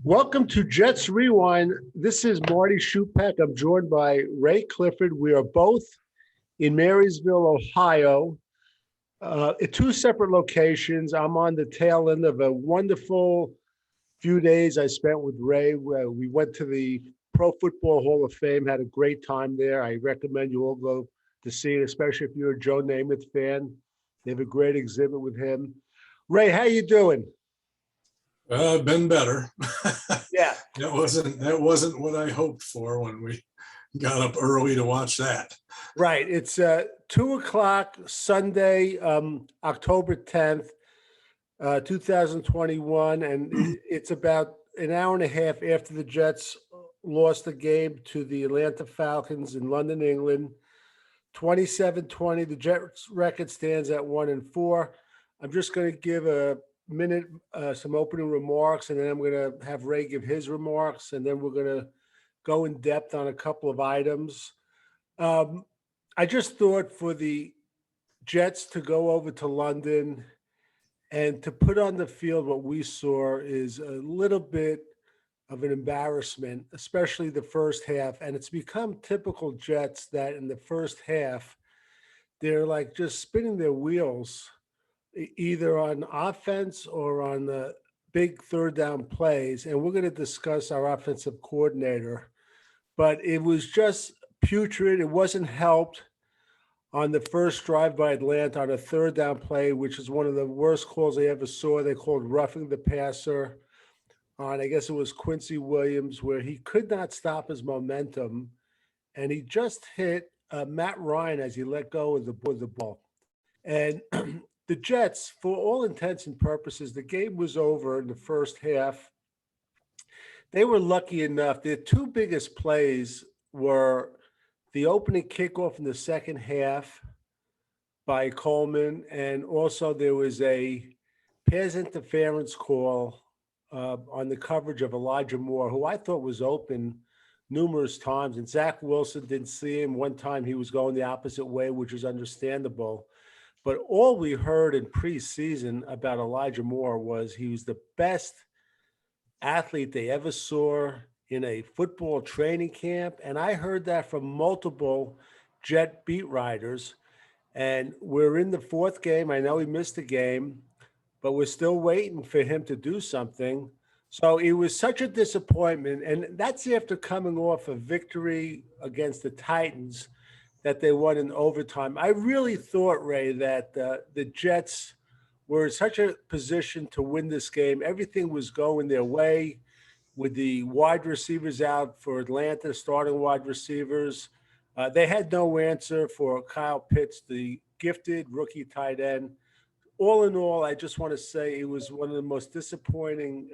Welcome to Jets Rewind. This is Marty Shupak. I'm joined by Ray Clifford. We are both in Marysville, Ohio, at two separate locations. I'm on the tail end of a wonderful few days I spent with Ray. We went to the Pro Football Hall of Fame, had a great time there. I recommend you all go to see it, especially if you're a Joe Namath fan. They have a great exhibit with him. Ray, how you doing? Been better. Yeah. That wasn't what I hoped for when we got up early to watch that. Right. It's 2:00 Sunday, October 10th, 2021, and it's about an hour and a half after the Jets lost the game to the Atlanta Falcons in London, England. 27-20. The Jets record stands at 1-4. I'm just going to give a minute, some opening remarks, and then I'm going to have Ray give his remarks, and then we're going to go in depth on a couple of items. I just thought for the Jets to go over to London and to put on the field what we saw is a little bit of an embarrassment, especially the first half. And it's become typical Jets that in the first half, they're like just spinning their wheels either on offense or on the big third down plays. And we're going to discuss our offensive coordinator, but it was just putrid. It wasn't helped on the first drive by Atlanta on a third down play, which is one of the worst calls I ever saw. They called roughing the passer on, I guess it was Quincy Williams, where he could not stop his momentum. And he just hit Matt Ryan as he let go of the ball. And the Jets, for all intents and purposes, the game was over in the first half. They were lucky enough. Their two biggest plays were the opening kickoff in the second half by Coleman, and also there was a pass interference call on the coverage of Elijah Moore, who I thought was open numerous times, and Zach Wilson didn't see him. One time he was going the opposite way, which is understandable. But all we heard in preseason about Elijah Moore was he was the best athlete they ever saw in a football training camp. And I heard that from multiple Jet beat writers. And we're in the fourth game. I know he missed a game, but we're still waiting for him to do something. So it was such a disappointment. And that's after coming off a victory against the Titans that they won in overtime. I really thought, Ray, that the Jets were in such a position to win this game. Everything was going their way with the wide receivers out for Atlanta, starting wide receivers. They had no answer for Kyle Pitts, the gifted rookie tight end. All in all, I just want to say it was one of the most disappointing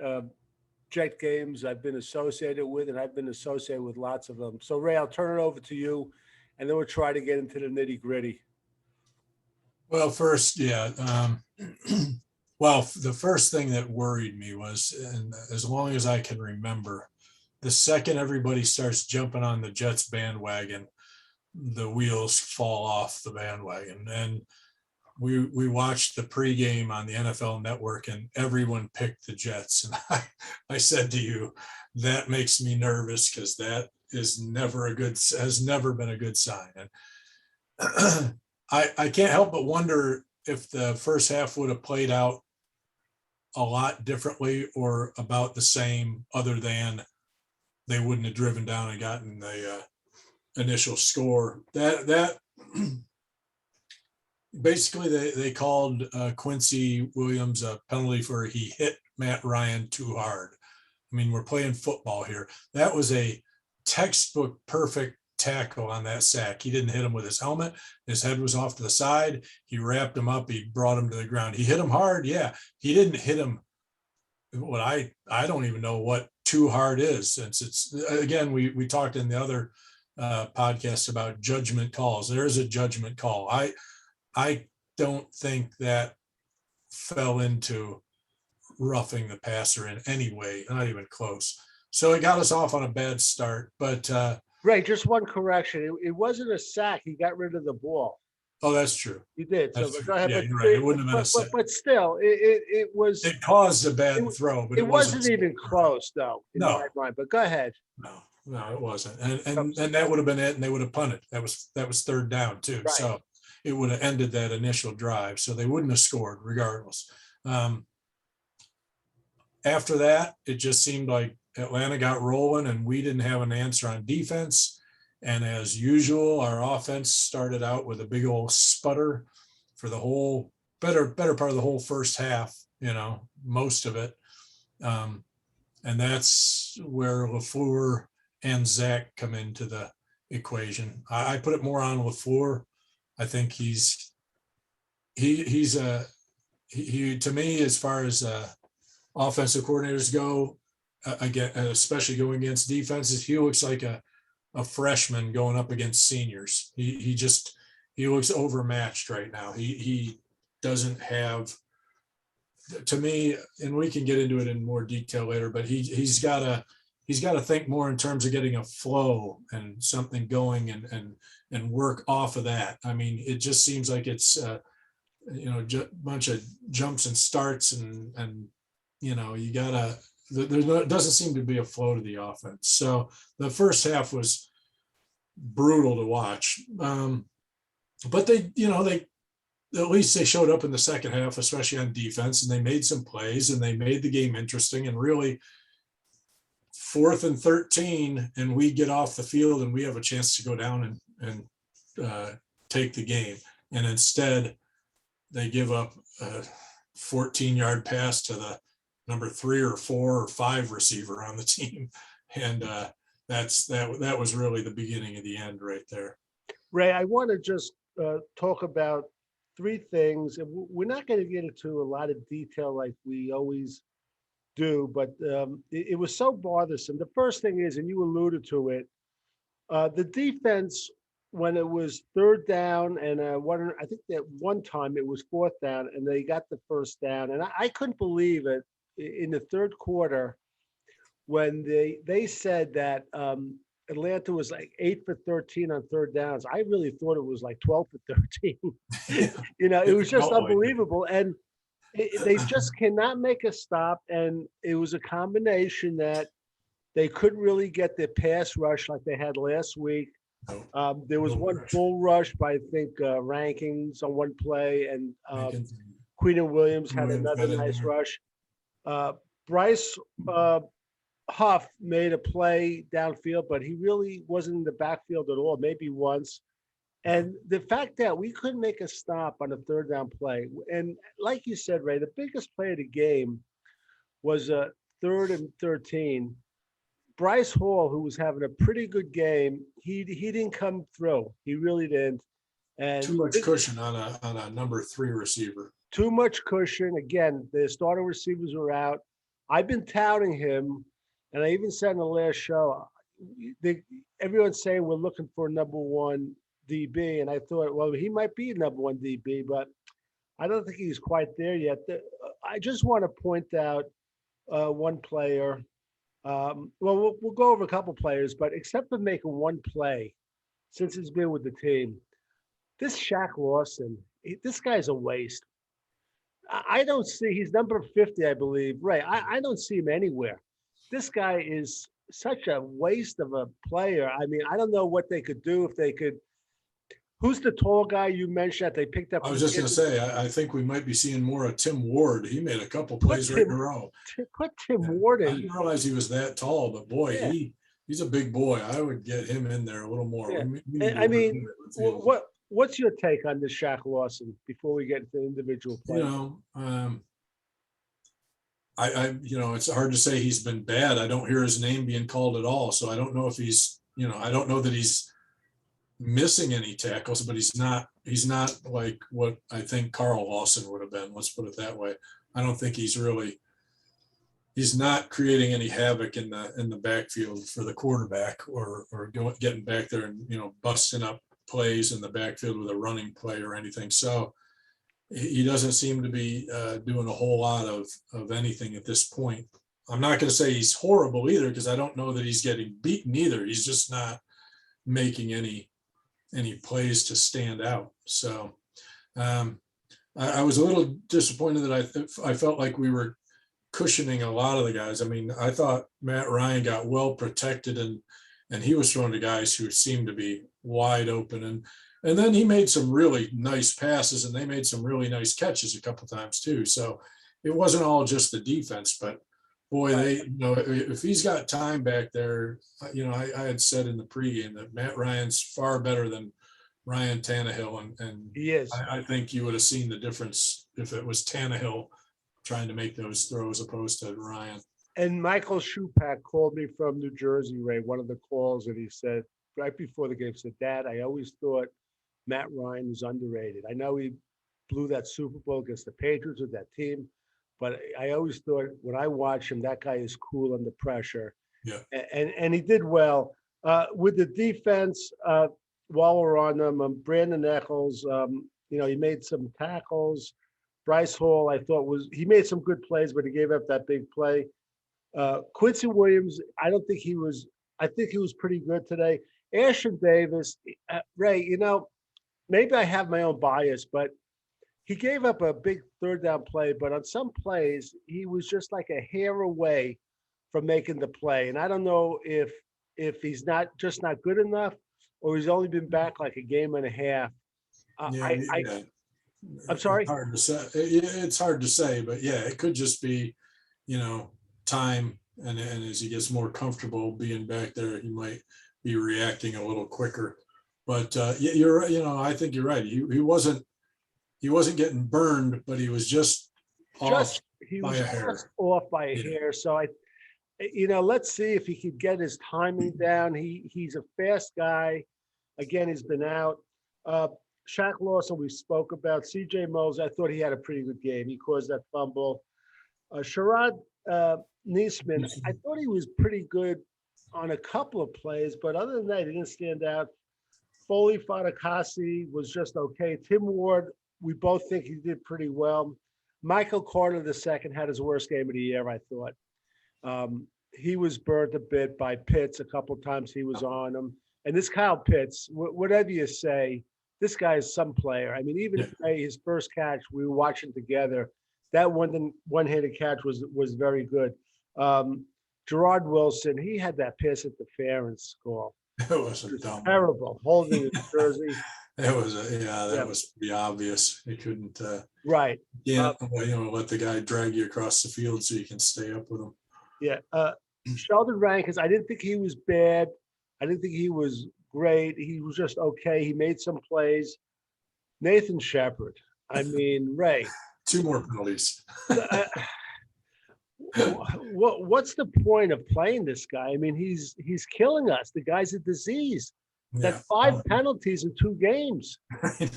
Jet games I've been associated with, and I've been associated with lots of them. So, Ray, I'll turn it over to you, and then we'll try to get into the nitty-gritty. Well, first, yeah. Well, the first thing that worried me was, and as long as I can remember, the second everybody starts jumping on the Jets bandwagon, the wheels fall off the bandwagon. And we watched the pregame on the NFL Network, and everyone picked the Jets. And I said to you, that makes me nervous because that has never been a good sign. And I can't help but wonder if the first half would have played out a lot differently or about the same, other than they wouldn't have driven down and gotten the initial score. That basically they called Quincy Williams a penalty for he hit Matt Ryan too hard. I mean, we're playing football here. That was a textbook perfect tackle on that sack. He didn't hit him with his helmet. His head was off to the side. He wrapped him up. He brought him to the ground. He hit him hard. Yeah. He didn't hit him. What I don't even know what too hard is, since it's, again, we talked in the other podcast about judgment calls. There is a judgment call. I don't think that fell into roughing the passer in any way, not even close. So it got us off on a bad start, but Ray, just one correction. It wasn't a sack. He got rid of the ball. Oh, that's true. You did. So That's but true. go ahead. Yeah, But you're right. It wouldn't have been a set. but still, it was It caused a it, bad throw, but it it wasn't. wasn't even close though in No, my mind. But go ahead. no, it wasn't. And that would have been it, and they would have punted. That was third down too. Right. So it would have ended that initial drive. So they wouldn't have scored regardless. After that, it just seemed like Atlanta got rolling and we didn't have an answer on defense. And as usual, our offense started out with a big old sputter for the whole better part of the whole first half, most of it. And that's where Lefleur and Zach come into the equation. I put it more on Lefleur. I think he's to me, as far as offensive coordinators go, again, especially going against defenses, he looks like a freshman going up against seniors. He looks overmatched right now. He doesn't have, to me, and we can get into it in more detail later, but he's got to think more in terms of getting a flow and something going and work off of that. I mean, it just seems like it's a bunch of jumps and starts and you gotta, doesn't seem to be a flow to the offense. So the first half was brutal to watch. But they at least they showed up in the second half, especially on defense, and they made some plays and they made the game interesting. And really, 4th and 13, and we get off the field and we have a chance to go down and take the game. And instead, they give up a 14-yard pass to the number 3 or 4 or 5 receiver on the team. And that was really the beginning of the end right there. Ray, I want to just talk about 3 things. And we're not going to get into a lot of detail like we always do, but it was so bothersome. The first thing is, and you alluded to it, the defense, when it was 3rd down and I think that one time it was 4th down and they got the 1st down. And I couldn't believe it in the 3rd quarter when they said that Atlanta was like 8 for 13 on 3rd downs. I really thought it was like 12 for 13. It was just unbelievable. And they just cannot make a stop. And it was a combination that they couldn't really get their pass rush like they had last week. There was one full rush by, I think, Rankings on one play, and Queen and Williams had another nice rush. Bryce Huff made a play downfield, but he really wasn't in the backfield at all, maybe once. And the fact that we couldn't make a stop on a 3rd down play, and like you said, Ray, the biggest play of the game was a 3rd and 13. Bryce Hall, who was having a pretty good game, he didn't come through. He really didn't. And too much cushion on a number 3 receiver. Too much cushion. Again, the starting receivers were out. I've been touting him, and I even said in the last show, everyone's saying we're looking for a number 1 DB, and I thought, well, he might be a number 1 DB, but I don't think he's quite there yet. I just want to point out one player. We'll go over a couple players, but except for making one play since he's been with the team, this Shaq Lawson, this guy's a waste. I don't see, he's number 50, I believe. Right. I don't see him anywhere. This guy is such a waste of a player. I mean, I don't know what they could do if they could. Who's the tall guy you mentioned that they picked up? I was just going to say, I think we might be seeing more of Tim Ward. He made a couple plays right in a row. Put Tim Ward in. I didn't realize he was that tall, but boy, Yeah. he's a big boy. I would get him in there a little more. Yeah. I mean, what's your take on this Shaq Lawson before we get into individual play? It's hard to say he's been bad. I don't hear his name being called at all. So I don't know if he's, I don't know that he's missing any tackles, but he's not like what I think Carl Lawson would have been. Let's put it that way. I don't think he's not creating any havoc in the backfield for the quarterback or getting back there and, busting up plays in the backfield with a running play or anything. So he doesn't seem to be doing a whole lot of anything at this point. I'm not going to say he's horrible either, because I don't know that he's getting beaten either. He's just not making any any plays to stand out. So I was a little disappointed that I felt like we were cushioning a lot of the guys. I mean, I thought Matt Ryan got well protected, and he was throwing to guys who seemed to be wide open, and then he made some really nice passes, and they made some really nice catches a couple times too. So it wasn't all just the defense, but boy, if he's got time back there, I had said in the pregame that Matt Ryan's far better than Ryan Tannehill, and He is. I think you would have seen the difference if it was Tannehill trying to make those throws opposed to Ryan. And Michael Shupak called me from New Jersey, Ray, one of the calls, and he said right before the game, said, Dad, I always thought Matt Ryan was underrated. I know he blew that Super Bowl against the Patriots with that team, but I always thought when I watch him, that guy is cool under pressure. Yeah. And he did well. With the defense, while we're on them, Brandon Eccles, he made some tackles. Bryce Hall, I thought he made some good plays, but he gave up that big play. Quincy Williams, I think he was pretty good today. Ashton Davis, Ray, maybe I have my own bias, but he gave up a big third down play, but on some plays, he was just like a hair away from making the play. And I don't know if he's not good enough, or he's only been back like a game and a half. I'm sorry. It's hard to say. It's hard to say, but yeah, it could just be, time, and as he gets more comfortable being back there, he might be reacting a little quicker. But you're right. I think you're right. He wasn't getting burned, but he was just off by a hair. So let's see if he could get his timing down. He's a fast guy. Again, he's been out. Shaq Lawson, we spoke about. C.J. Mosley, I thought he had a pretty good game. He caused that fumble. Sherrod Niesman, I thought he was pretty good on a couple of plays, but other than that, he didn't stand out. Foley Fadakasi was just okay. Tim Ward, we both think he did pretty well. Michael Carter II had his worst game of the year, I thought. He was burnt a bit by Pitts a couple of times. He was on him. And this Kyle Pitts, whatever you say, this guy is some player. I mean, even his first catch, we were watching together. That one-handed catch was very good. Gerard Wilson, he had that pass interference call. It was dumb. Terrible. Holding his jersey. That was pretty obvious. He couldn't. Right. Yeah. Let the guy drag you across the field so you can stay up with him. Yeah. Sheldon Rankins, I didn't think he was bad. I didn't think he was great. He was just okay. He made some plays. Nathan Shepard. I mean, Ray. 2 more penalties. What's the point of playing this guy? I mean, he's killing us. The guy's a disease. That 5 penalties in 2 games.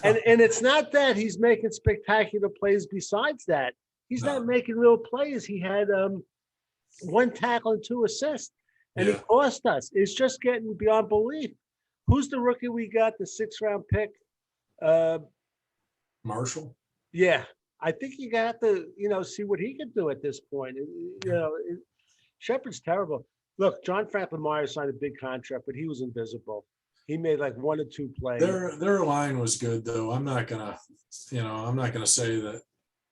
And it's not that he's making spectacular plays besides that. He's not making real plays. He had 1 tackle and 2 assists. And he cost us. It's just getting beyond belief. Who's the rookie we got, the 6th-round pick? Marshall? Yeah. I think you got to, see what he can do at this point. Shepard's terrible. Look, John Franklin Myers signed a big contract, but he was invisible. He made like 1 or 2 plays. Their line was good, though. I'm not gonna say that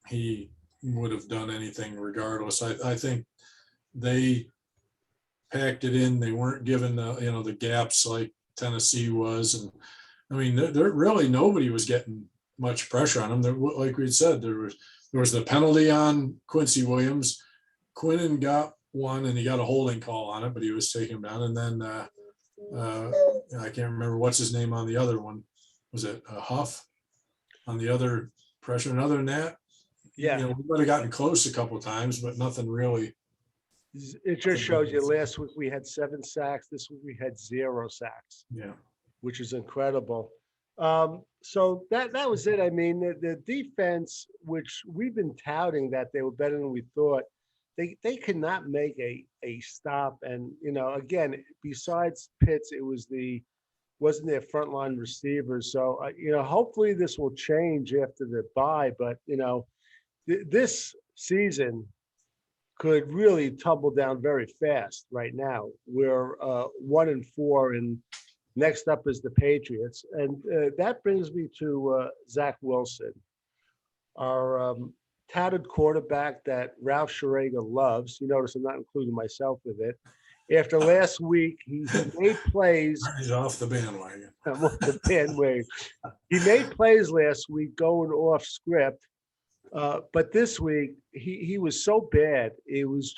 he would have done anything regardless. I think they packed it in. They weren't given the gaps like Tennessee was, and I mean, there really nobody was getting much pressure on them. Like we said, there was the penalty on Quincy Williams. Quinnen got one, and he got a holding call on it, but he was taken him down. And then I can't remember what's his name on the other one. Was it Huff on the other pressure? And other than that, we might have gotten close a couple of times, but nothing really. It just shows you. Last week we had 7 sacks. This week we had 0 sacks. Yeah, which is incredible. So that was it. I mean, the defense, which we've been touting that they were better than we thought, they could not make a stop. And again, besides Pitts, it wasn't their frontline receivers. So hopefully this will change after the bye. But this season could really tumble down very fast. Right now, we're 1-4 in Next up is the Patriots. And that brings me to Zach Wilson, our touted quarterback that Ralph Schrager loves. You notice I'm not including myself with it. After last week, he made plays. He's off the bandwagon. I'm off the bandwagon. He made plays last week going off script. But this week, he was so bad. It was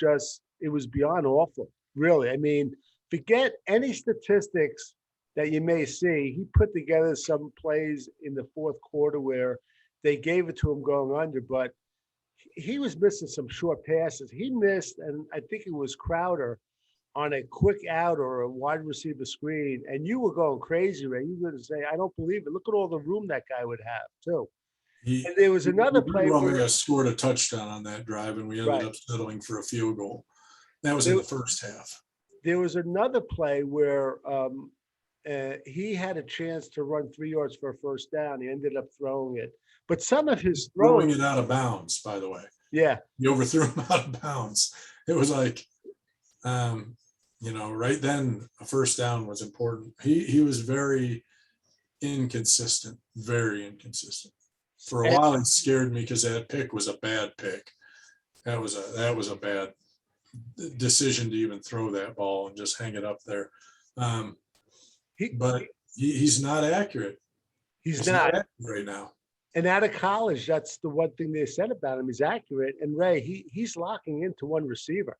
beyond awful, really. I mean, forget any statistics that you may see. He put together some plays in the fourth quarter where they gave it to him going under, but he was missing some short passes. He missed, and I think it was Crowder on a quick out or a wide receiver screen, and you were going crazy, Ray. You were going to say, I don't believe it. Look at all the room that guy would have, too. And there was another play where scored a touchdown on that drive, and we ended up settling for a field goal. That was in the first half. There was another play where he had a chance to run 3 yards for a first down. He ended up throwing it. But some of his throwing it out of bounds, by the way. Yeah. He overthrew him out of bounds. It was like, right then a first down was important. He was very inconsistent. For a while, it scared me because that pick was a bad pick. That was a bad decision to even throw that ball and just hang it up there. But he's not accurate. He's not accurate right now. And out of college, that's the one thing they said about him. He's accurate. And Ray, he's locking into one receiver.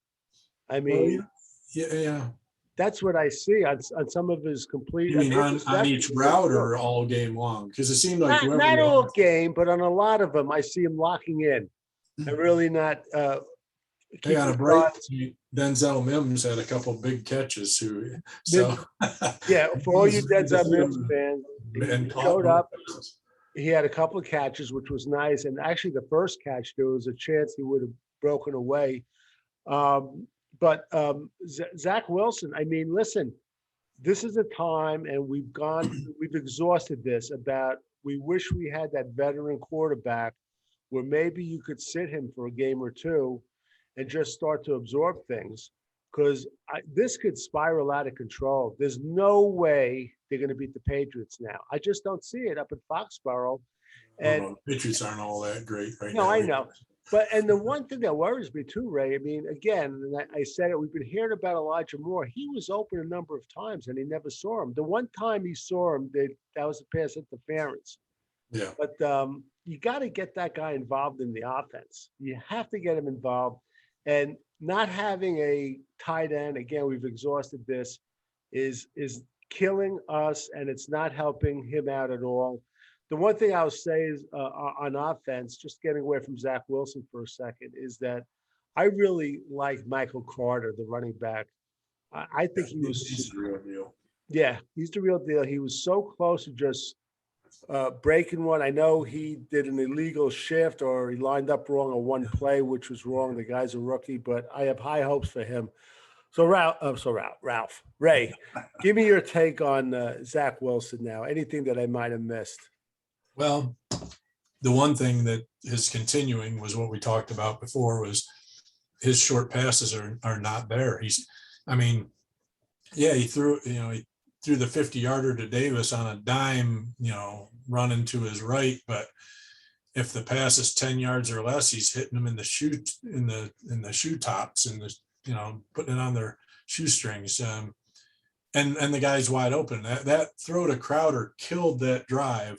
I mean, yeah. That's what I see on some of his complete. You mean on each route or all game long? Because it seemed like not all game, but on a lot of them, I see him locking in. And really not. On a break, Denzel Mims had a couple big catches. Yeah, for all you Denzel Mims fans, he showed up. He had a couple of catches, which was nice. And actually, the first catch, there was a chance he would have broken away. But Zach Wilson, I mean, listen, this is a time, and we've exhausted this about, we wish we had that veteran quarterback where maybe you could sit him for a game or two and just start to absorb things, because this could spiral out of control. There's no way they're going to beat the Patriots now. I just don't see it up at Foxborough. And Patriots aren't all that great right now. No, I know. And the one thing that worries me too, Ray, I mean, again, and I said it, we've been hearing about Elijah Moore. He was open a number of times and he never saw him. The one time he saw him, that was a pass interference. Yeah. But you got to get that guy involved in the offense. You have to get him involved. And not having a tight end, again, we've exhausted this, is killing us, and it's not helping him out at all. The one thing I'll say is on offense, just getting away from Zach Wilson for a second, is that I really like Michael Carter, the running back. I think he's the real deal. Yeah, he's the real deal. He was so close to just breaking one. I know he did an illegal shift, or he lined up wrong on one play, which was wrong. The guy's a rookie, but I have high hopes for him. So Ralph, Ray, give me your take on Zach Wilson now. Anything that I might have missed? Well, the one thing that is continuing was what we talked about before, was his short passes are not there. He threw the 50-yarder to Davis on a dime, running to his right, but if the pass is 10 yards or less, he's hitting them in the shoe tops and putting it on their shoestrings. And the guy's wide open. That throw to Crowder killed that drive.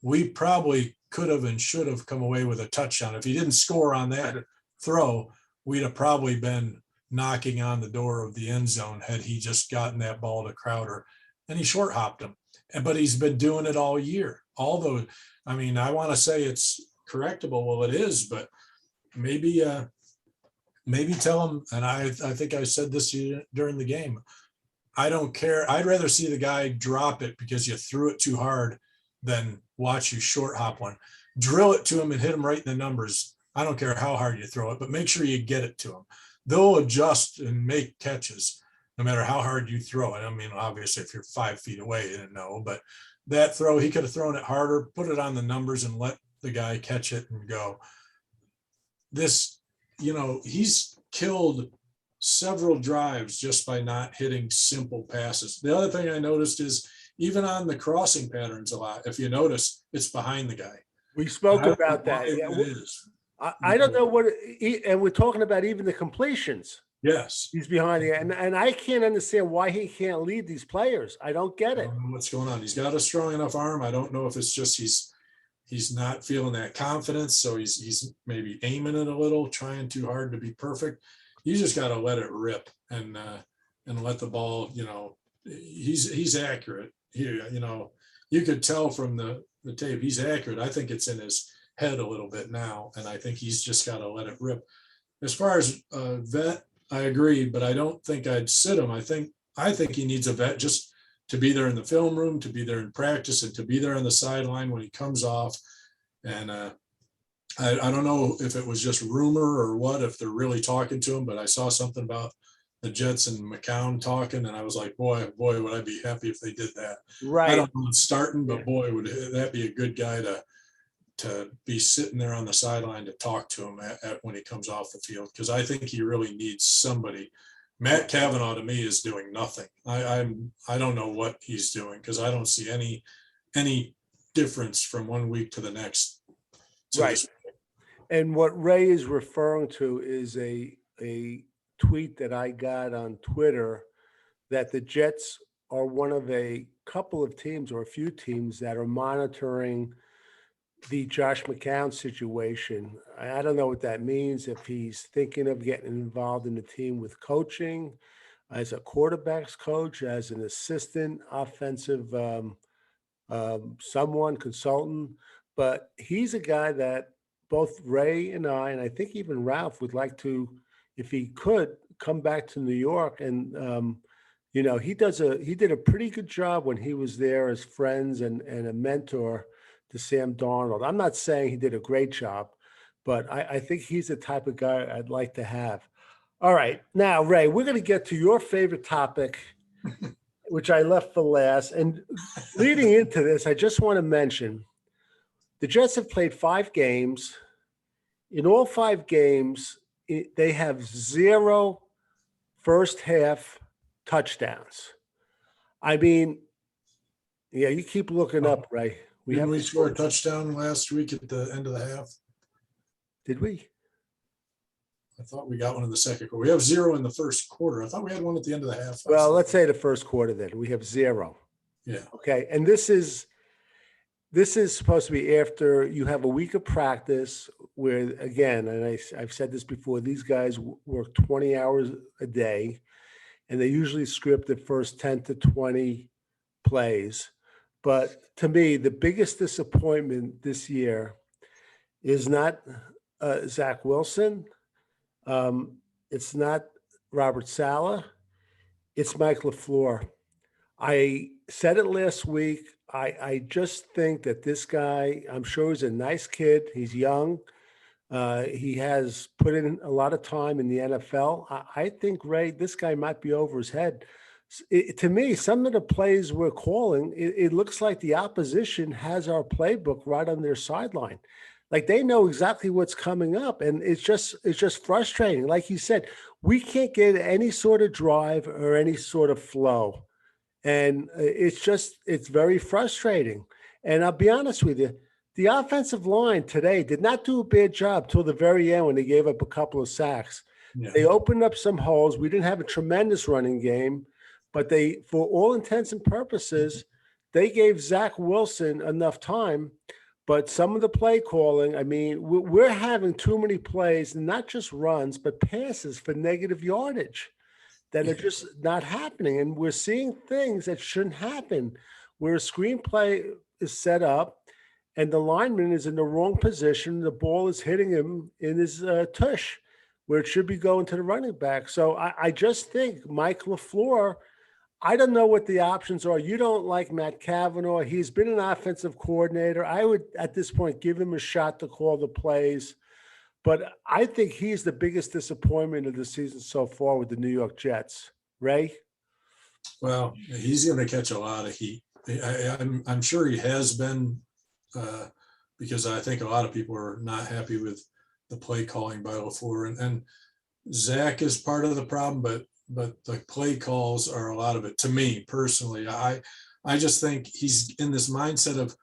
We probably could have and should have come away with a touchdown. If he didn't score on that throw, we'd have probably been knocking on the door of the end zone had he just gotten that ball to Crowder, and he short hopped him. But he's been doing it all year. Although, I want to say it's correctable. Well, it is, but maybe tell him. And I think I said this during the game. I don't care. I'd rather see the guy drop it because you threw it too hard than watch you short hop one. Drill it to him and hit him right in the numbers. I don't care how hard you throw it, but make sure you get it to him. They'll adjust and make catches no matter how hard you throw it. Obviously, if you're 5 feet away, you didn't know, but that throw, he could have thrown it harder, put it on the numbers and let the guy catch it and go. This, he's killed several drives just by not hitting simple passes. The other thing I noticed is even on the crossing patterns a lot, if you notice, it's behind the guy. We I spoke don't know about that. why Yeah, that is. I don't know what, and we're talking about even the completions. Yes. He's behind the, and I can't understand why he can't lead these players. I don't get I it. don't know what's going on. He's got a strong enough arm. I don't know if it's just he's not feeling that confidence, so he's maybe aiming it a little, trying too hard to be perfect. You just got to let it rip and let the ball. He's accurate here. You could tell from the tape he's accurate. I think it's in his head a little bit now, and I think he's just got to let it rip. As far as vet, I agree, but I don't think I'd sit him. I think he needs a vet just to be there in the film room, to be there in practice, and to be there on the sideline when he comes off. And I don't know if it was just rumor or what, if they're really talking to him, but I saw something about the Jets and McCown talking, and I was like, boy, would I be happy if they did that. I Right. don't know it's starting, but boy, would that be a good guy to be sitting there on the sideline to talk to him when he comes off the field, because I think he really needs somebody. Matt Cavanaugh to me is doing nothing. I don't know what he's doing, because I don't see any difference from one week to the next. Right. And what Ray is referring to is a tweet that I got on Twitter that the Jets are one of a couple of teams or a few teams that are monitoring the Josh McCown situation. I don't know what that means, if he's thinking of getting involved in the team with coaching, as a quarterback's coach, as an assistant offensive someone, consultant. But he's a guy that both Ray and I think even Ralph would like to, if he could, come back to New York. And he did a pretty good job when he was there as friends and a mentor to Sam Darnold. I'm not saying he did a great job, but I think he's the type of guy I'd like to have. All right, now Ray, we're going to get to your favorite topic, which I left for last. And leading into this, I just want to mention the Jets have played 5 games. In all 5 games, they have 0 first half touchdowns. I mean, yeah, you keep looking up, Ray. Didn't we score a touchdown last week at the end of the half? Did we? I thought we got one in the second quarter. We have 0 in the first quarter. I thought we had one at the end of the half. Well, let's say the first quarter then. We have 0. Yeah. Okay. And this is supposed to be after you have a week of practice where, again, and I've said this before, these guys work 20 hours a day, and they usually script the first 10 to 20 plays. But to me, the biggest disappointment this year is not Zach Wilson. It's not Robert Saleh. It's Mike Lefleur. I said it last week. I just think that this guy, I'm sure he's a nice kid. He's young. He has put in a lot of time in the NFL. I think, Ray, this guy might be over his head. To me, some of the plays we're calling, it looks like the opposition has our playbook right on their sideline. Like they know exactly what's coming up, and it's just frustrating. Like you said, we can't get any sort of drive or any sort of flow. And it's very frustrating. And I'll be honest with you, the offensive line today did not do a bad job till the very end when they gave up a couple of sacks. Yeah. They opened up some holes. We didn't have a tremendous running game, but they, for all intents and purposes, they gave Zach Wilson enough time. But some of the play calling, I mean, we're having too many plays, not just runs, but passes for negative yardage that are just not happening. And we're seeing things that shouldn't happen, where a screenplay is set up and the lineman is in the wrong position. The ball is hitting him in his tush, where it should be going to the running back. So I just think Mike Lefleur, I don't know what the options are. You don't like Matt Cavanaugh. He's been an offensive coordinator. I would, at this point, give him a shot to call the plays. But I think he's the biggest disappointment of the season so far with the New York Jets. Ray? Well, he's going to catch a lot of heat. I'm sure he has been, because I think a lot of people are not happy with the play calling by LaFleur. And Zach is part of the problem, but the play calls are a lot of it. To me personally, I just think he's in this mindset of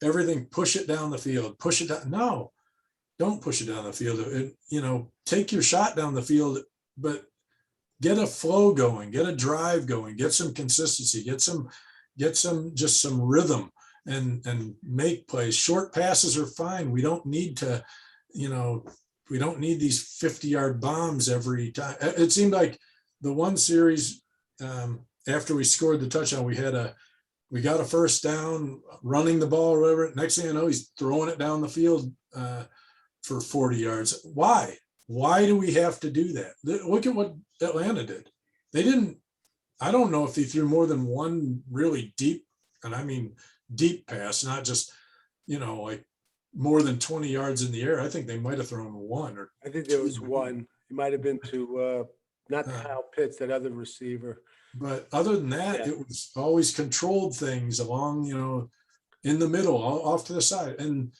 everything. Push it down the field. Push it down. No, don't push it down the field. Take your shot down the field, but get a flow going, get a drive going, get some consistency, get some just some rhythm and make plays. Short passes are fine. We don't need to, we don't need these 50-yard bombs every time. It seemed like the one series after we scored the touchdown, we got a first down running the ball or whatever. Next thing I know, he's throwing it down the field for 40 yards. Why? Why do we have to do that? Look at what Atlanta did. They didn't, I don't know if they threw more than one really deep, and I mean deep pass, not just, like more than 20 yards in the air. I think they might have thrown one or I think there was one. It might have been to not Kyle Pitts, that other receiver. But other than that, Yeah. It was always controlled things along, in the middle, off to the side. And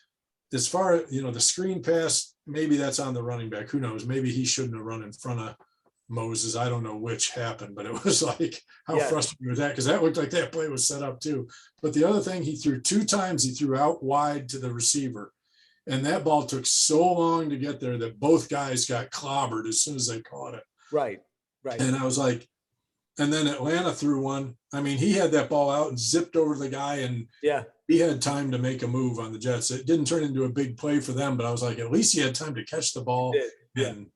as far as, the screen pass, maybe that's on the running back. Who knows? Maybe he shouldn't have run in front of Moses. I don't know which happened, but it was like, how frustrating was that? Because that looked like that play was set up too. But the other thing, he threw 2 times, he threw out wide to the receiver. And that ball took so long to get there that both guys got clobbered as soon as they caught it. Right. And I was like, and then Atlanta threw one. I mean, he had that ball out and zipped over the guy, and he had time to make a move on the Jets. It didn't turn into a big play for them, but I was like, at least he had time to catch the ball and,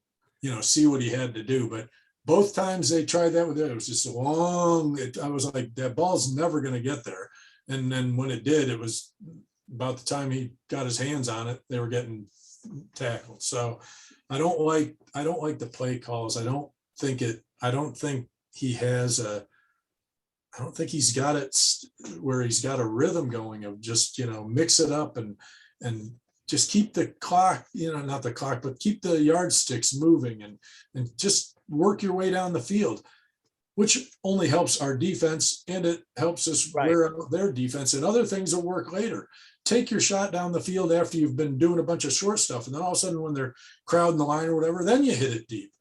see what he had to do. But both times they tried that with it was just a long, I was like, that ball's never going to get there. And then when it did, it was about the time he got his hands on it, they were getting tackled. So I don't like the play calls. I don't think he's got it where he's got a rhythm going of just, mix it up and just keep the clock, not the clock, but keep the yardsticks moving and just work your way down the field, which only helps our defense and it helps us wear out their defense, and other things will work later. Take your shot down the field after you've been doing a bunch of short stuff. And then all of a sudden when they're crowding the line or whatever, then you hit it deep.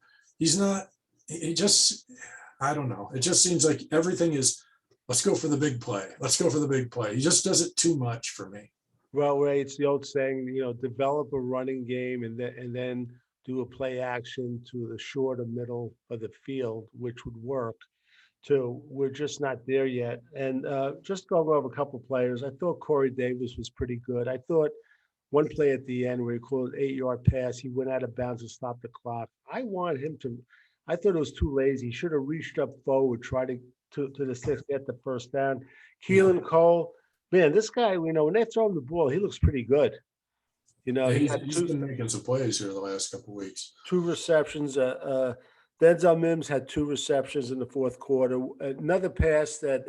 I don't know. It just seems like everything is, let's go for the big play. Let's go for the big play. He just does it too much for me. Well, Ray, it's the old saying, develop a running game and then do a play action to the short or middle of the field, which would work too. We're just not there yet. And just going over a couple of players, I thought Corey Davis was pretty good. I thought one play at the end where he called an 8-yard pass, he went out of bounds and stopped the clock. I thought it was too lazy. He should have reached up forward, tried to the 6, get the first down. Keelan Cole, man, this guy, when they throw him the ball, he looks pretty good. He's been making some plays here the last couple of weeks. 2 receptions. Denzel Mims had 2 receptions in the fourth quarter. Another pass that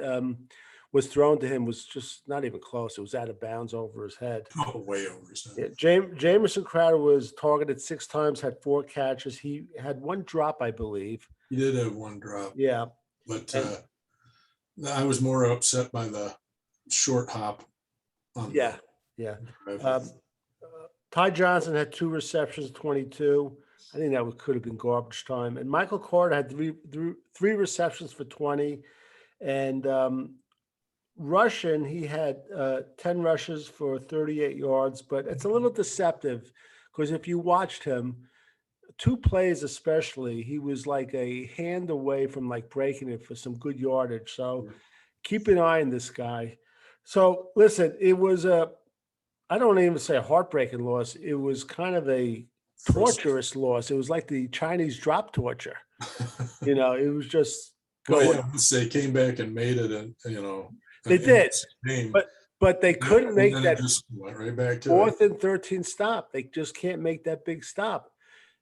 was thrown to him was just not even close. It was out of bounds over his head. Oh, way over his head. Yeah, Jamison Crowder was targeted 6 times, had 4 catches. He had 1 drop, I believe. He did have 1 drop. Yeah. But I was more upset by the short hop. Yeah. Ty Johnson had 2 receptions, 22. I think that could have been garbage time. And Michael Carter had three receptions for 20. And rushing, he had 10 rushes for 38 yards. But it's a little deceptive because if you watched him, 2 plays especially, he was like a hand away from like breaking it for some good yardage. So keep an eye on this guy. So listen, it was I don't even say a heartbreaking loss. It was kind of a torturous loss. It was like the Chinese drop torture. It was just once they came back and made it, and they did, but they couldn't make that just went right back to 4th and 13 stop. They just can't make that big stop.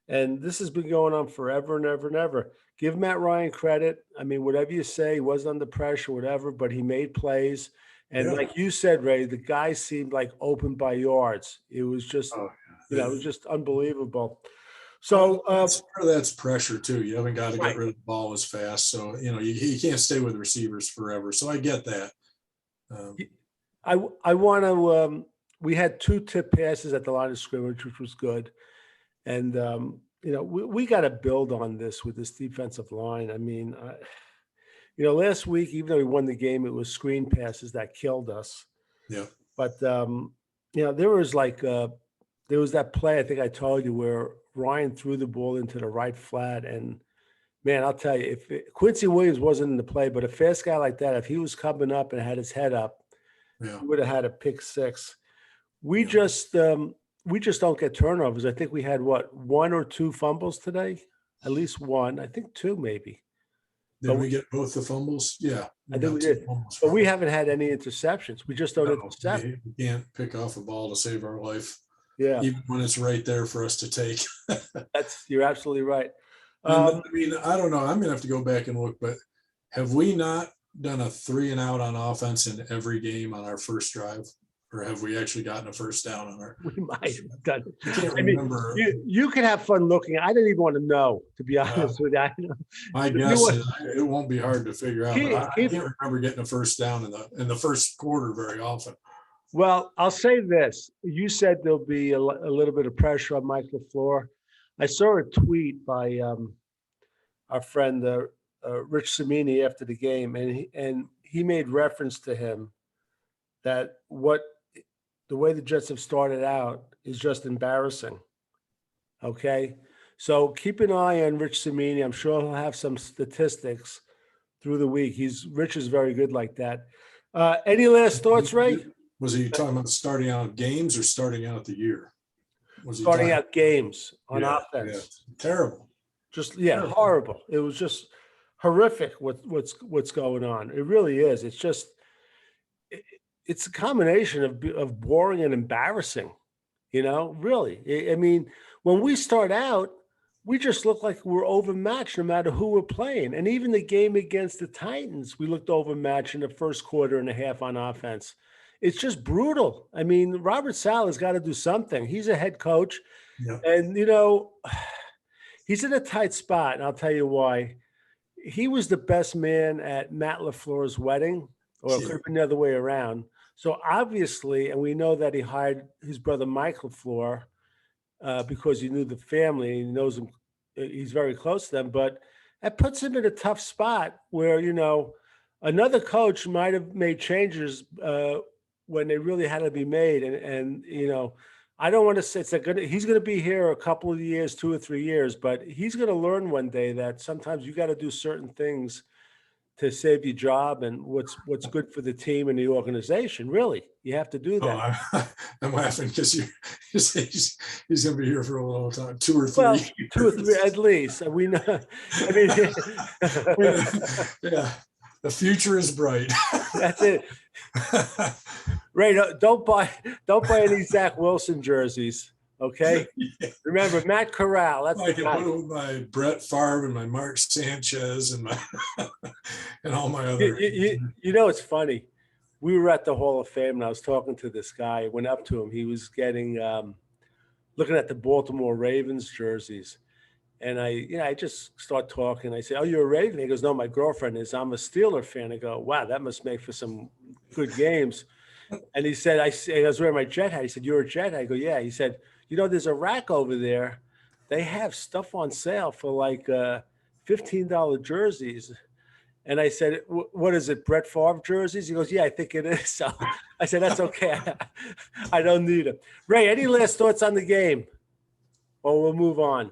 And this has been going on forever and ever and ever. Give Matt Ryan credit. I mean, whatever you say, he wasn't under pressure, whatever, but he made plays. And like you said, Ray, the guy seemed like open by yards. It was just, it was just unbelievable. So that's pressure too. You haven't got to get rid of the ball as fast. So, you can't stay with receivers forever. So I get that. I want to, we had 2 tip passes at the line of scrimmage, which was good. And we got to build on this with this defensive line. I mean, last week, even though we won the game, it was screen passes that killed us. Yeah. But there was there was that play I think I told you where Ryan threw the ball into the right flat, and man, I'll tell you, Quincy Williams wasn't in the play, but a fast guy like that, if he was coming up and had his head up, Yeah. he would have had a pick six. We Yeah. just don't get turnovers. I think we had one or two fumbles today, at least one. I think two maybe. Did we get both the fumbles? Yeah. I think we got two did. fumbles But we probably. haven't had any interceptions. We just don't No, intercept. we can't pick off a ball to save our life, Yeah, even when it's right there for us to take. you're absolutely right. I mean, I don't know. I'm gonna have to go back and look, but have we not done a 3-and-out on offense in every game on our first drive? Or have we actually gotten a first down on our? We might have done it. I can't I mean, remember. you can have fun looking. I didn't even want to know, to be honest with you. My guess is it won't be hard to figure out. But I Keep- can't remember getting a first down in the first quarter very often. Well, I'll say this. You said there'll be a little bit of pressure on Mike Lefleur. I saw a tweet by our friend Rich Cimini after the game, and he made reference to him that the way the Jets have started out is just embarrassing. Okay, so keep an eye on Rich Cimini. I'm sure he'll have some statistics through the week. Rich is very good like that. Any last thoughts, Ray? Was he talking about starting out games or starting out the year? Was he Starting talking- out games on Yeah, offense. yeah. Terrible. Just horrible. It was just horrific what's going on. It really is. It's just it's a combination of boring and embarrassing. Really. I mean, when we start out, we just look like we're overmatched no matter who we're playing. And even the game against the Titans, we looked overmatched in the first quarter and a half on offense. It's just brutal. I mean, Robert Saleh's got to do something. He's a head coach. Yeah. And, he's in a tight spot. And I'll tell you why. He was the best man at Matt LaFleur's wedding, or it could have been the other way around. So obviously, and we know that he hired his brother Mike LaFleur because he knew the family, he knows him, he's very close to them, but that puts him in a tough spot where, another coach might have made changes when they really had to be made. And I don't want to say he's going to be here a couple of years, 2 or 3 years, but he's going to learn one day that sometimes you got to do certain things to save your job and what's good for the team and the organization. Really, you have to do that. Oh, I'm laughing because he's going to be here for a long time, 2 or 3 Well, years. 2 or 3 at least. We know. I mean, Yeah, the future is bright. that's it. Ray, don't buy any Zach Wilson jerseys. Okay. Yeah. Remember Matt Corral. That's I the can guy. put it with my Brett Favre and my Mark Sanchez and my and all my other. It's funny. We were at the Hall of Fame and I was talking to this guy. I went up to him. He was getting looking at the Baltimore Ravens jerseys. And I just start talking. I say, "Oh, you're a Raven?" He goes, "No, my girlfriend is. I'm a Steeler fan." I go, "Wow, that must make for some good games." And he said, I was wearing my jet hat. He said, "You're a jet hat?" I go, "Yeah." He said, "There's a rack over there. They have stuff on sale for like $15 jerseys." And I said, "What is it, Brett Favre jerseys?" He goes, "Yeah, I think it is." So I said, "That's okay. I don't need them." Ray, any last thoughts on the game? Or we'll move on.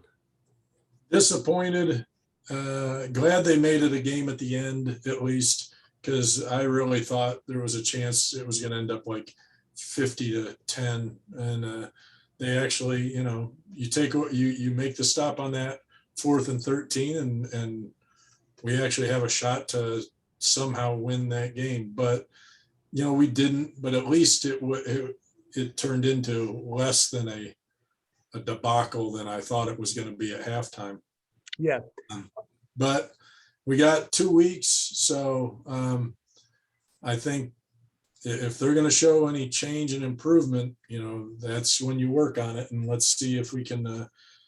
Disappointed. Glad they made it a game at the end, at least, because I really thought there was a chance it was going to end up like 50-10. And they actually, you make the stop on that 4th and 13, and we actually have a shot to somehow win that game. But we didn't. But at least it turned into less than a debacle than I thought it was going to be at halftime. Yeah. But we got 2 weeks. So I think if they're going to show any change and improvement, that's when you work on it. And let's see if we can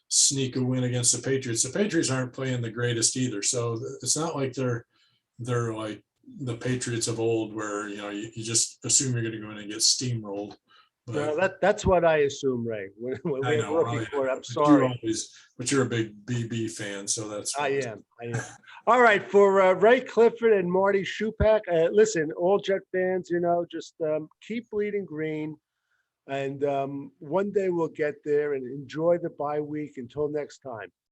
sneak a win against the Patriots. The Patriots aren't playing the greatest either. So it's not like they're like the Patriots of old where, you just assume you're going to go in and get steamrolled. No, But that's what I assume, Ray. When I we're know, looking yeah, for it, I'm but sorry. but you're a big BB fan, so that's I fine. am. I am. All right, for Ray Clifford and Marty Shupak. Listen, all Jet fans, just keep bleeding green, and one day we'll get there. And enjoy the bye week. Until next time.